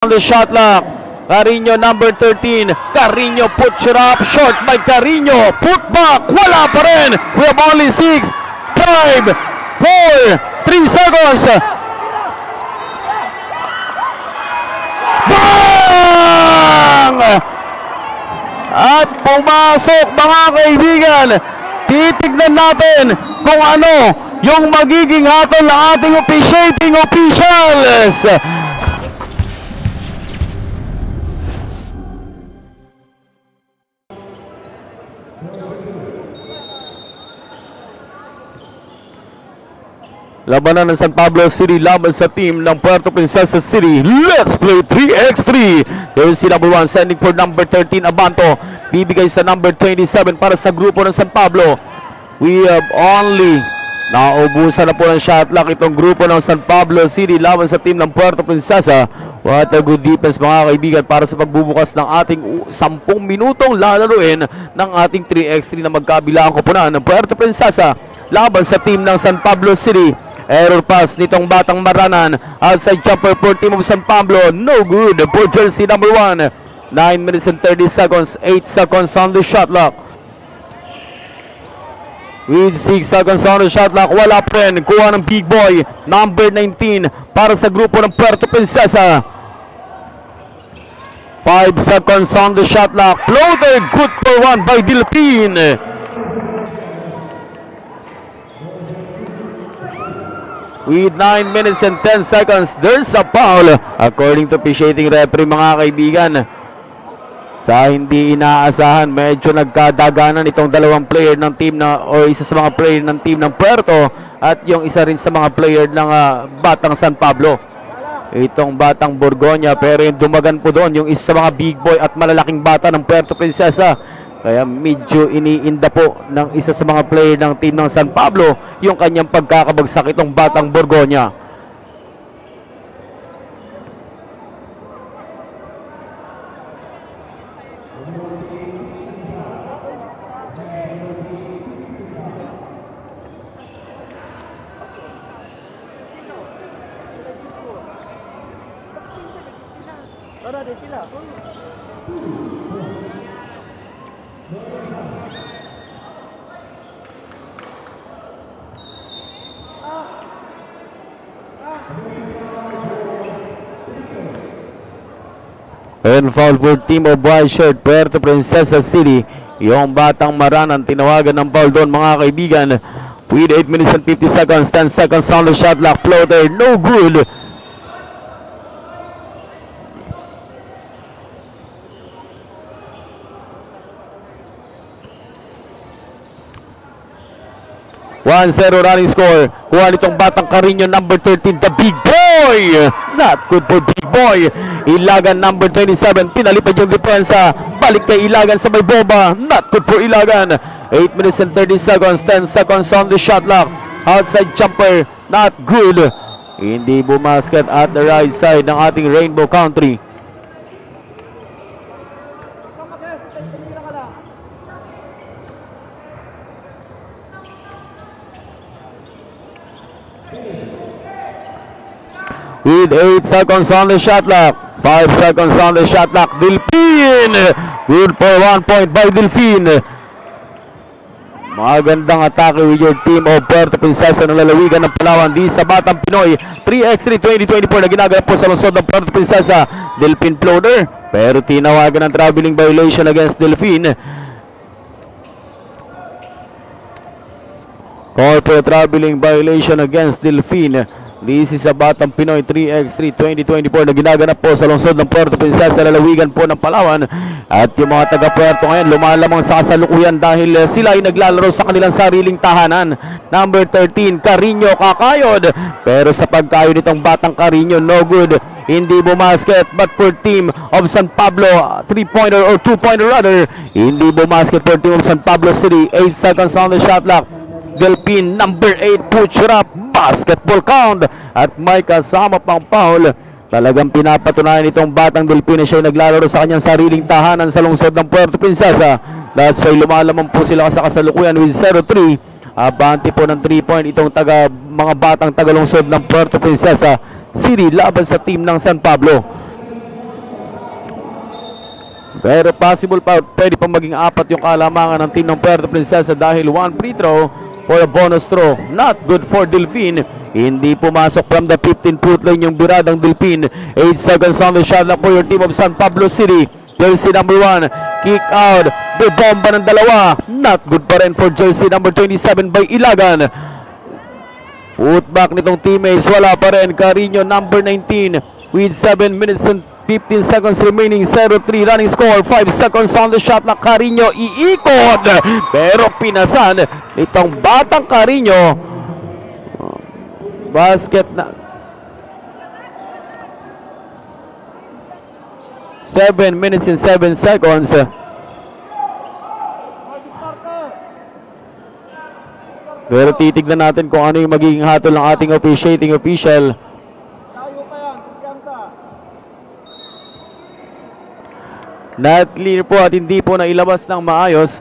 On the shot clock, Carino number 13. Carino puts it up, short by Carino. Put back, wala pa rin. We have only 6, 5, 4, 3 seconds. Bang! At pumasok mga kaibigan. Titignan natin kung ano yung magiging hatol ng ating officiating officials. Labanan ng San Pablo City laban sa team ng Puerto Princesa City. Let's play 3x3. There's si number 1 sending for number 13 Abanto. Bibigay sa number 27 para sa grupo ng San Pablo. We have only naubusan na po ng shot clock itong grupo ng San Pablo City laban sa team ng Puerto Princesa. What a good defense mga kaibigan para sa pagbubukas ng ating 10 minutong lalaruin ng ating 3x3 na magkabilang koponan ng Puerto Princesa laban sa team ng San Pablo City. Error pass nitong Batang Maranan. Outside jumper for team of San Pablo. No good for jersey number 1. 9 minutes and 30 seconds. 8 seconds on the shot clock. With 6 seconds on the shot clock. Wala pa rin. Kuha ng big boy. Number 19 para sa grupo ng Puerto Princesa. 5 seconds on the shot clock. Floater. Good for 1 by Delphine. With 9 minutes and 10 seconds, there's a foul. According to officiating referee mga kaibigan. Sa hindi inaasahan, medyo nagkadaganan itong dalawang player ng team na, o isa sa mga player ng team ng Puerto at yung isa rin sa mga player ng Batang San Pablo. Itong Batang Borgoña, pero yung dumagan po doon yung isa sa mga big boy at malalaking bata ng Puerto Princesa. Kaya medyo iniinda po ng isa sa mga player ng team ng San Pablo yung kanyang pagkakabagsak itong Batang Borgoña. And foul for team of white shirt, Puerto Princesa City. Yung Batang Maranan, tinawagan ng foul doon mga kaibigan. With 8 minutes and 50 seconds, 10 seconds on the shot clock. Floater, no good. One zero running score. Kuha nitong Batang Carino number 13, the big boy. Not good for big boy. Ilagan number 27. Pinalipad yung depensa. Balik kay Ilagan sa may bomba. Not good for Ilagan. 8 minutes and 30 seconds. 10 seconds on the shot clock. Outside jumper. Not good. Hindi bumasket at the right side ng ating Rainbow Country. With 8 seconds on the shot clock. 5 seconds on the shot clock. Delphine. Good for 1 point by Delphine. Magandang atake with your team of Puerto Princesa ng lalawigan ng Palawan di sa Batang Pinoy. 3x3 2024 na ginaganap po sa lungsod ng Puerto Princesa. Delphine floater. Pero tinawagan ng traveling violation against Delphine. Call for traveling violation against Delphine. This is a Batang Pinoy 3x3 2024 na ginaganap po sa lungsod ng Puerto Princesa, lalawigan po ng Palawan. At yung mga taga-Puerto ngayon lumalamang sa kasalukuyan dahil sila ay naglalaro sa kanilang sariling tahanan. Number 13, Carino kakayod. Pero sa pagkayod nitong Batang Carino, no good. Hindi bumasket, but for team of San Pablo, 3-pointer or 2-pointer rather. Hindi bumasket for team of San Pablo City. 8 seconds on the shot clock. Delphine number 8 push it up, basketball count at may kasama pang foul. Talagang pinapatunayan itong Batang Delphine na siya naglalaro sa kanyang sariling tahanan sa lungsod ng Puerto Princesa. That's why lumalaman po sila sa kasalukuyan with 0-3. Abante po ng 3 point itong mga batang tagalungsod ng Puerto Princesa City laban sa team ng San Pablo. Pero possible pa, pwede pa maging 4 yung kalamangan ng team ng Puerto Princesa dahil 1 free throw for a bonus throw. Not good for Delfin. Hindi pumasok from the 15-foot line yung biradang Delfin. 8 seconds on the shot na po yung team of San Pablo City. Jersey number 1, kick out. Bubomba ng dalawa. Not good pa rin for jersey number 27 by Ilagan. Putback nitong teammates, wala pa rin. Carino number 19 with 7 minutes and 15 seconds remaining. 0-3 running score. 5 seconds on the shot na Carino. Iikot. Pero pinasan nitong batang Carino. Basket na 7 minutes and 7 seconds. Pero titignan natin kung ano yung magiging hatol ng ating officiating official. Not clear po at hindi po nailabas ng maayos.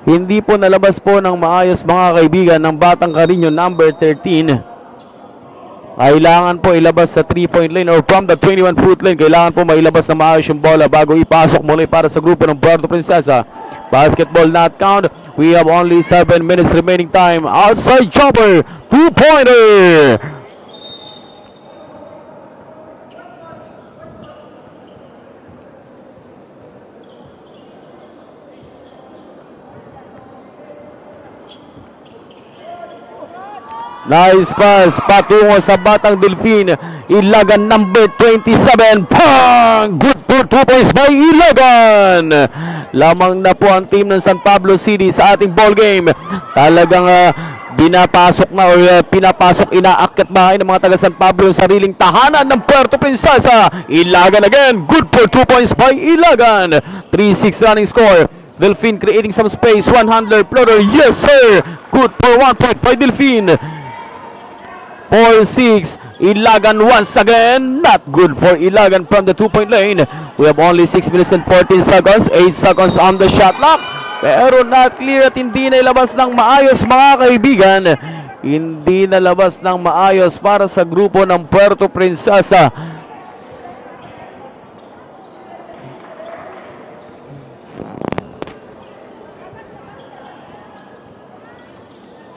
Hindi po nalabas po ng maayos mga kaibigan ng batang Carino number 13. Kailangan po ilabas sa 3-point line or from the 21-foot line. Kailangan po mailabas na maayos yung bola bago ipasok muli para sa grupo ng Puerto Princesa. Basketball not count. We have only 7 minutes remaining time. Outside jumper, 2-pointer. Nice pass, patungo sa batang Delfin. Ilagan number 27. Pang! Good for 2 points by Ilagan. Lamang na po ang team ng San Pablo City sa ating ball game. Talagang binapasok na o pinapasok, inaakit bahay ng mga taga San Pablo yung sariling tahanan ng Puerto Princesa. Ilagan again. Good for 2 points by Ilagan. 3-6 running score. Delfin creating some space. 100 floater. Yes sir. Good for 1 point by Delfin. 4-6. Ilagan once again. Not good for Ilagan from the 2-point lane. We have only 6 minutes and 14 seconds. 8 seconds on the shot clock. Pero not clear at hindi na ilabas ng maayos mga kaibigan. Hindi na labas ng maayos para sa grupo ng Puerto Princesa.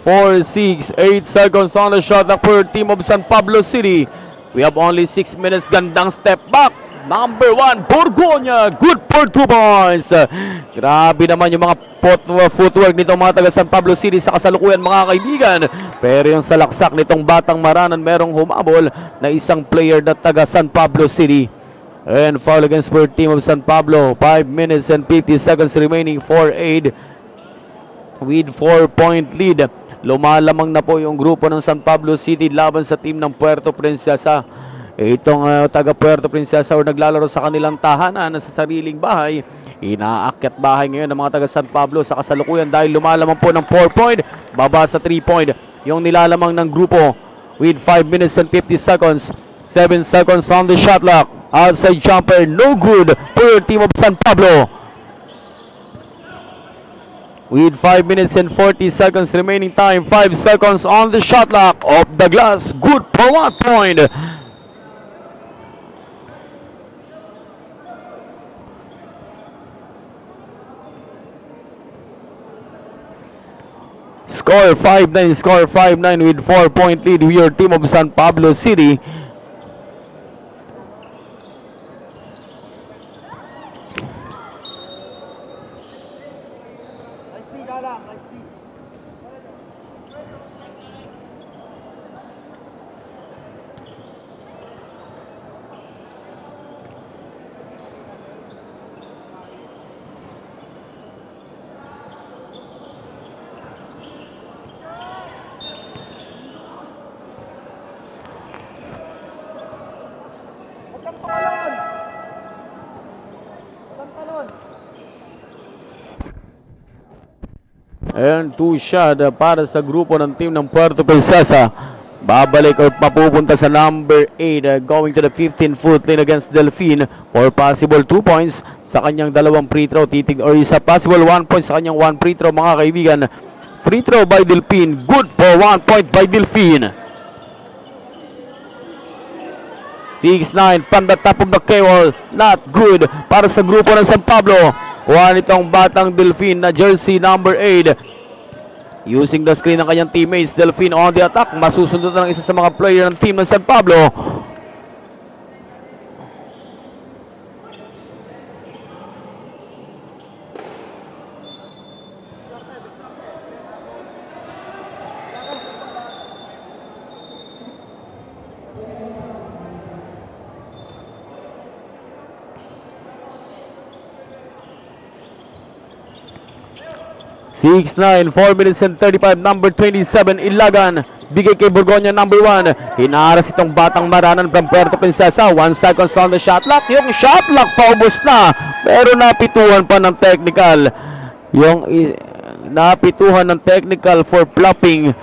Four, 6, 8 seconds on the shot na for team of San Pablo City. We have only 6 minutes. Gandang step back. Number 1, Borgoña. Good for 2 points. Grabe naman yung mga footwork nitong mga taga San Pablo City sa kasalukuyan mga kaibigan. Pero yung salaksak nitong batang Maranan, merong humabol na isang player na taga San Pablo City. And foul against for team of San Pablo. 5 minutes and 50 seconds remaining. 4-8 with 4-point lead. Lumalamang na po yung grupo ng San Pablo City laban sa team ng Puerto Princesa. Itong taga Puerto Princesa o naglalaro sa kanilang tahanan sa sariling bahay. Inaakyat bahay ngayon ng mga taga San Pablo sa kasalukuyan dahil lumalamang po ng 4-point. Baba sa 3-point yung nilalamang ng grupo with 5 minutes and 50 seconds. 7 seconds on the shot clock. Outside jumper, no good for team of San Pablo. With 5 minutes and 40 seconds remaining time. 5 seconds on the shot clock. Off the glass. Good for 1 point. Score 5-9. Score 5-9 with 4-point lead. We are team of San Pablo City. And 2 shot para sa grupo ng team ng Puerto Princesa. Babalik o papupunta sa number 8 going to the 15-foot line against Delfin for possible 2 points sa kanyang dalawang free throw. Or isa possible 1 point sa kanyang 1 free throw mga kaibigan. Free throw by Delfin. Good for 1 point by Delfin. 6-9 from the top of the K-wall. Not good para sa grupo ng San Pablo. Kuha nitong batang Delfin na jersey number 8. Using the screen ng kanyang teammates. Delfin on the attack. Masusunod ng isa sa mga player ng team ng San Pablo. (6-9) 4 minutes and 35. Number 27, Ilagan. Bigay kay Borgoña, number 1. Hinaras itong batang Maranan from Puerto Princesa. 1 seconds on the shot clock. Yung shot clock paubos na. Pero napituhan pa ng technical. Yung napituhan ng technical for flopping.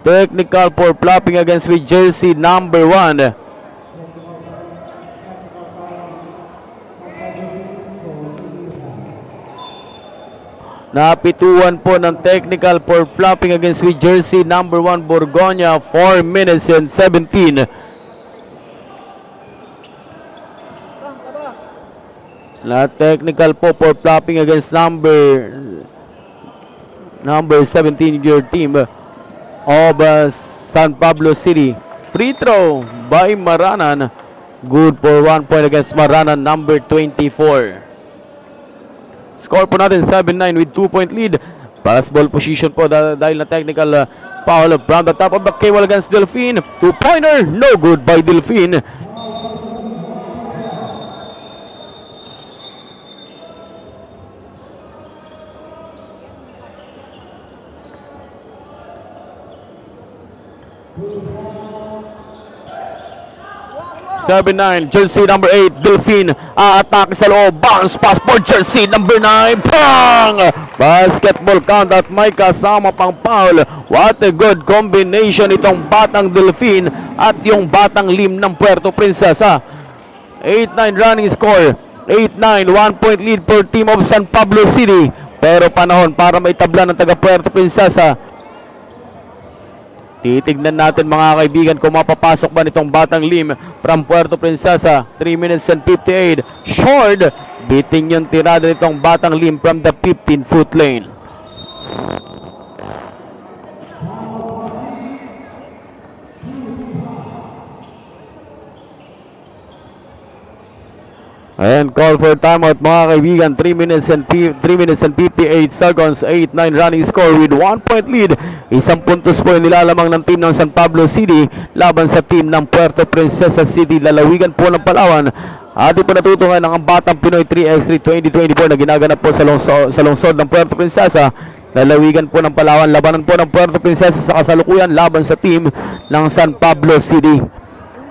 Technical for flopping against with jersey number 1. Napituan po ng technical for flopping against with jersey number 1 Borgoña. 4 minutes and 17. Na technical po for flopping against number 17 your team of San Pablo City. Free throw by Maranan. Good for 1 point against Maranan, number 24. Score po natin 7-9 with 2-point lead. Basketball position po dahil na technical foul from the top of the K-wall against Delfin. 2-pointer, no good by Delfin. (7-9) jersey number 8 Delfin atake sa loob, bounce pass for jersey number 9. Pang! Basketball count at may kasama pang foul. What a good combination itong batang Delfin at yung batang Lim ng Puerto Princesa. 8-9 running score. 8-9, 1 point lead for team of San Pablo City. Pero panahon para maitabla ng taga Puerto Princesa. Titignan natin mga kaibigan kung mapapasok ba nitong batang Lim from Puerto Princesa. 3 minutes and 58. Short. Biting yung tirada nitong batang Lim from the 15-foot lane. And call for timeout mga kaibigan. 3 minutes and 58 seconds. 8-9 running score with 1 point lead. Isang puntos po yung nilalamang ng team ng San Pablo City laban sa team ng Puerto Princesa City. Lalawigan po ng Palawan. Ati po natutungan ng batang Pinoy 3x3 2024 na ginaganap po sa lungsod ng Puerto Princesa. Lalawigan po ng Palawan. Labanan po ng Puerto Princesa sa kasalukuyan laban sa team ng San Pablo City.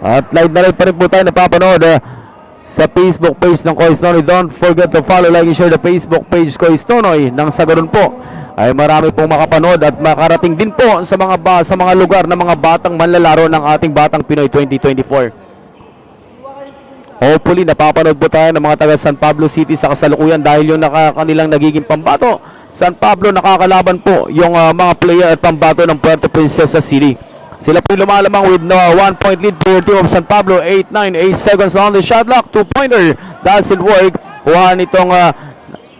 At live na rin pa rin po tayo napapanood sa Facebook page ng Kois Nonoy. Don't forget to follow, like, and share the Facebook page Kois Nonoy. Nang sa ganun po ay marami pong makapanood at makarating din po sa mga lugar ng mga batang manlalaro ng ating Batang Pinoy 2024. Hopefully napapanood po tayo ng mga taga San Pablo City sa kasalukuyan dahil yung kanilang nagiging pambato. San Pablo nakakalaban po yung mga player at pambato ng Puerto Princesa City. Sila po lumalamang with 1 point lead for team of San Pablo. 8-9, 8 seconds on the shot clock. 2-pointer doesn't work. Kuha nitong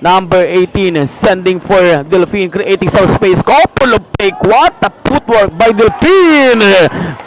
number 18 sending for Delfin, creating some space. Couple of fake. What a footwork by Delfin.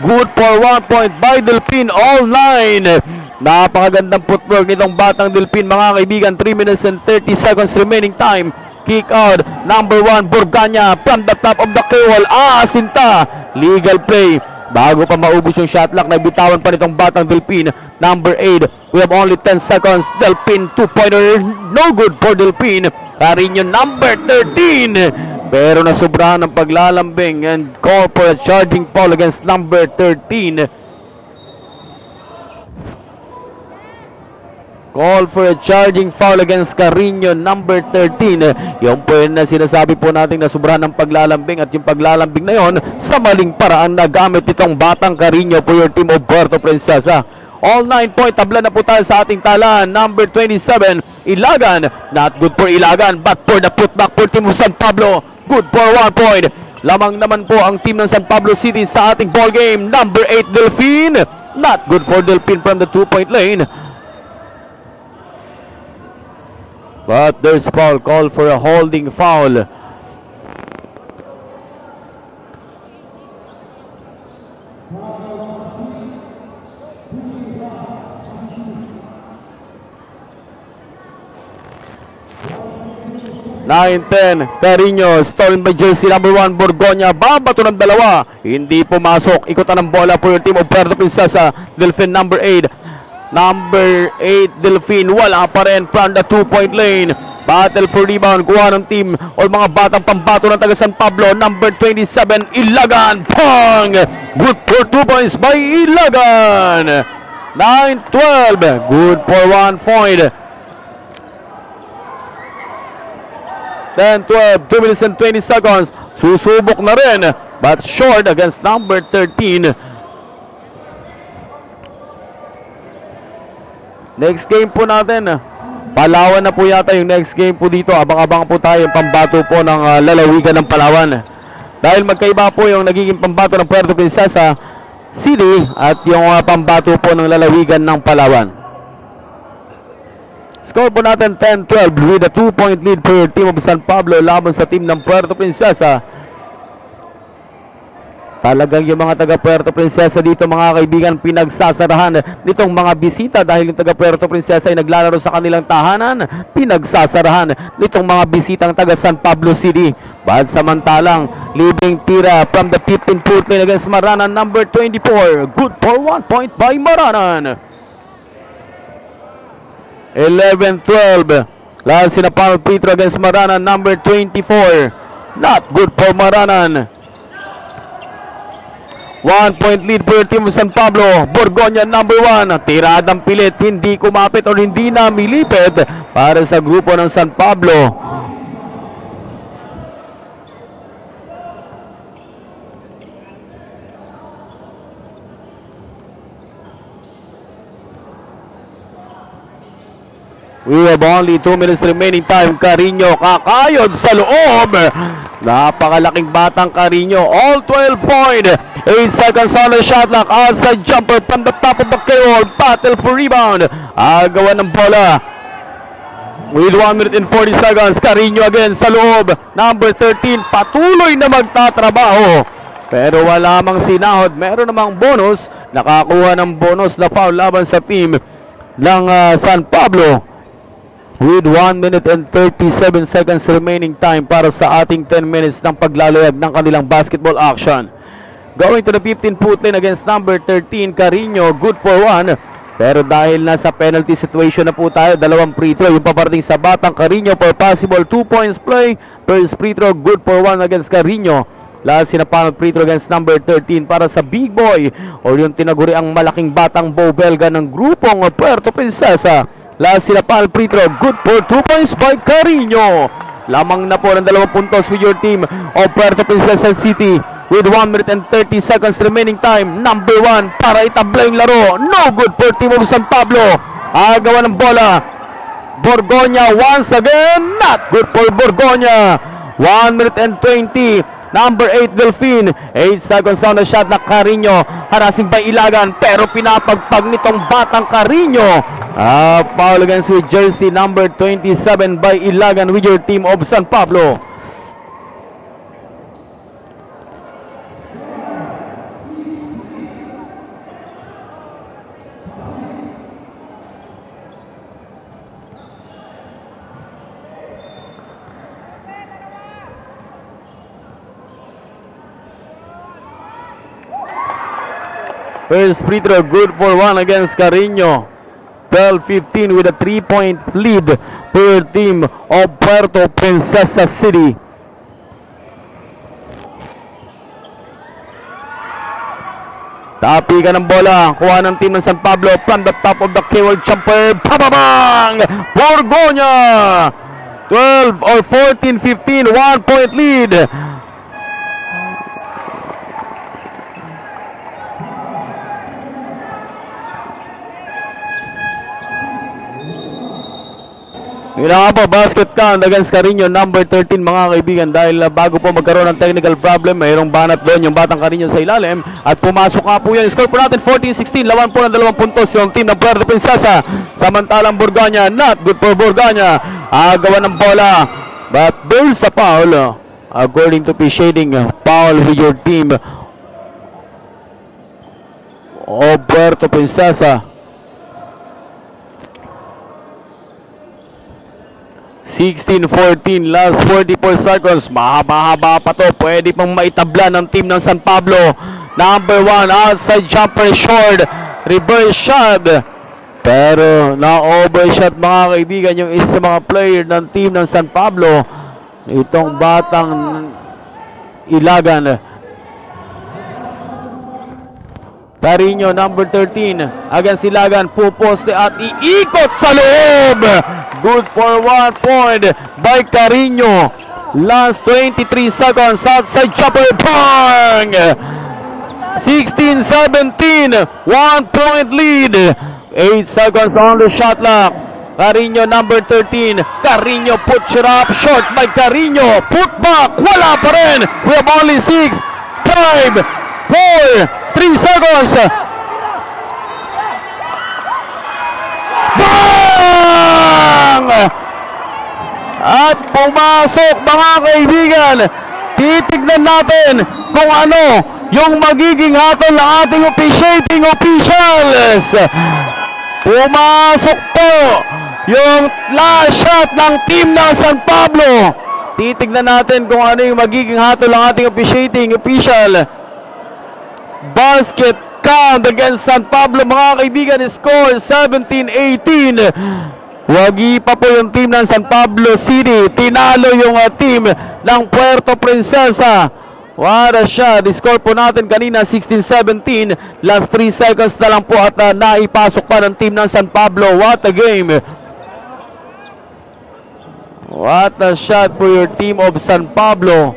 Good for 1 point by Delfin. All 9. Napakagandang footwork nitong batang Delfin mga kaibigan. 3 minutes and 30 seconds remaining time. Kick out, number 1, Borgoña from the top of the K-wall. Asinta, legal play. Bago pa maubos yung shot clock, nagbitawan pa nitong batang Delfin. Number 8, we have only 10 seconds. Delfin, 2-pointer, no good for Delfin. Carino, number 13. Pero nasubrahan ng paglalambing and call for a charging foul against number 13. Call for a charging foul against Carino, number 13. Yung po yun na sinasabi po natin na sobrahan ng paglalambing at yung paglalambing na yon sa maling paraan na gamit itong batang Carino for your team of Puerto Princesa. All 9 point, tabla na po tayo sa ating talaan. Number 27, Ilagan. Not good for Ilagan, but for the putback for team of San Pablo. Good for 1 point. Lamang naman po ang team ng San Pablo City sa ating ball game. Number 8, Delfin. Not good for Delfin from the 2-point lane. But there's foul call for a holding foul. (9-10) Carino, stolen by jersey number 1 Borgoña. Babato ng dalawa, hindi pumasok. Ikutan ng bola po yung team of Puerto Princesa. Delfin number 8. Number 8 Delfin, wala pa rin from the 2-point lane. Battle for rebound, kuha ng team o mga batang pambato ng taga San Pablo. Number 27 Ilagan, pang! Good for 2 points by Ilagan. 9-12, good for 1 point. 10-12, 2 minutes and 20 seconds. Susubok na rin, but short against number 13. Next game po natin, Palawan na po yata yung next game po dito. Abang-abang po tayo yung pambato po ng lalawigan ng Palawan. Dahil magkaiba po yung nagiging pambato ng Puerto Princesa City at yung pambato po ng lalawigan ng Palawan. Score po natin 10-12 with a 2-point lead for your team of San Pablo laban sa team ng Puerto Princesa. Talagang yung mga taga Puerto Princesa dito, mga kaibigan, pinagsasarahan nitong mga bisita dahil yung taga Puerto Princesa ay naglalaro sa kanilang tahanan. Pinagsasarahan nitong mga bisitang taga San Pablo City. But samantalang, leading tira from the 15-foot line against Maranan, number 24. Good for 1 point by Maranan. 11-12. Last sinapal free throw against Maranan, number 24. Not good for Maranan. 1 point lead for team of San Pablo. Borgoña number 1. Tiradang pilit, hindi kumapit o hindi na milipit para sa grupo ng San Pablo. We have only 2 minutes remaining time. Carino kakayod sa loob. Napakalaking batang Carino. All 12 point. 8 seconds on the shot clock. Outside jumper from the top of the wall. Battle for rebound. Agawan ng bola. With 1 minute and 40 seconds. Carino again sa loob. Number 13 patuloy na magtatrabaho. Pero wala mang sinahod. Meron namang bonus. Nakakuha ng bonus na foul laban sa team ng San Pablo. With 1 minute and 37 seconds remaining time para sa ating 10 minutes ng paglalayag ng kanilang basketball action. Going to the 15-foot line against number 13, Carino, good for 1. Pero dahil nasa penalty situation na po tayo, dalawang free throw yung paparating sa batang Carino for possible 2 points play. First free throw, good for 1 against Carino. Last sinapanot free throw against number 13 para sa big boy o yung tinaguri ang malaking batang bow belga ng grupong Puerto Princesa. Last sinapal free throw, good for 2 points by Carino. Lamang na po ng 2 puntos with your team of Puerto Princesa City with 1 minute and 30 seconds remaining time. Number 1 para itabla yung laro. No good for team of San Pablo. Agawan ng bola. Borgoña once again. Not good for Borgoña. 1 minute and 20. Number 8 Delfin. 8 seconds on the shot na Carino. Harassing by Ilagan pero pinapagpag nitong batang Carino. Foul against with jersey number 27 by Ilagan with your team of San Pablo. First free throw, good for 1 against Carino. 12-15 with a 3-point lead per team of Puerto Princesa City. Tapi ka ng bola, kuha ng team ng San Pablo from the top of the keyword jumper. Pababang! Borgoña! 12 or 14-15, 1-point lead. Hinaka po, basket count against Carino, number 13 mga kaibigan. Dahil bago po magkaroon ng technical problem, mayroong banat doon yung batang Carino sa ilalim. At pumasok nga po yan. Score po natin 14-16. Lawan po ng 2 puntos yung team ng Puerto Princesa. Samantalang Burganya, not good for Burganya. Agawan ng bola. But there's a foul. According to P. Shading, foul with your team of Puerto Princesa. 16-14, last 44 seconds. Mahaba-haba pa to. Pwede pang maitabla ng team ng San Pablo. Number 1, outside jumper, short. Reverse shot. Pero na-overshot mga kaibigan yung isa mga player ng team ng San Pablo. Itong batang Ilagan. Carino, number 13, against Ilagan, puposte at iikot sa loob. Good for 1 point by Carino. Last 23 seconds, outside jumper, bang! 16-17, 1 point lead. 8 seconds on the shot clock. Carino, number 13. Carino puts it up, short by Carino. Put back, wala pa rin. We have only 6, 5, 4, 3 seconds. Bang! At pumasok mga kaibigan. Titignan natin kung ano yung magiging hatol ng ating officiating officials. Pumasok po yung last shot ng team ng San Pablo. Titignan natin kung ano yung magiging hatol ng ating officiating official. Basket count against San Pablo mga kaibigan. Score 17-18. Wagi pa po yung team ng San Pablo City. Tinalo yung team ng Puerto Princesa. What a shot. Score po natin kanina 16-17. Last 3 seconds na lang po at naipasok pa ng team ng San Pablo. What a game. What a shot for your team of San Pablo.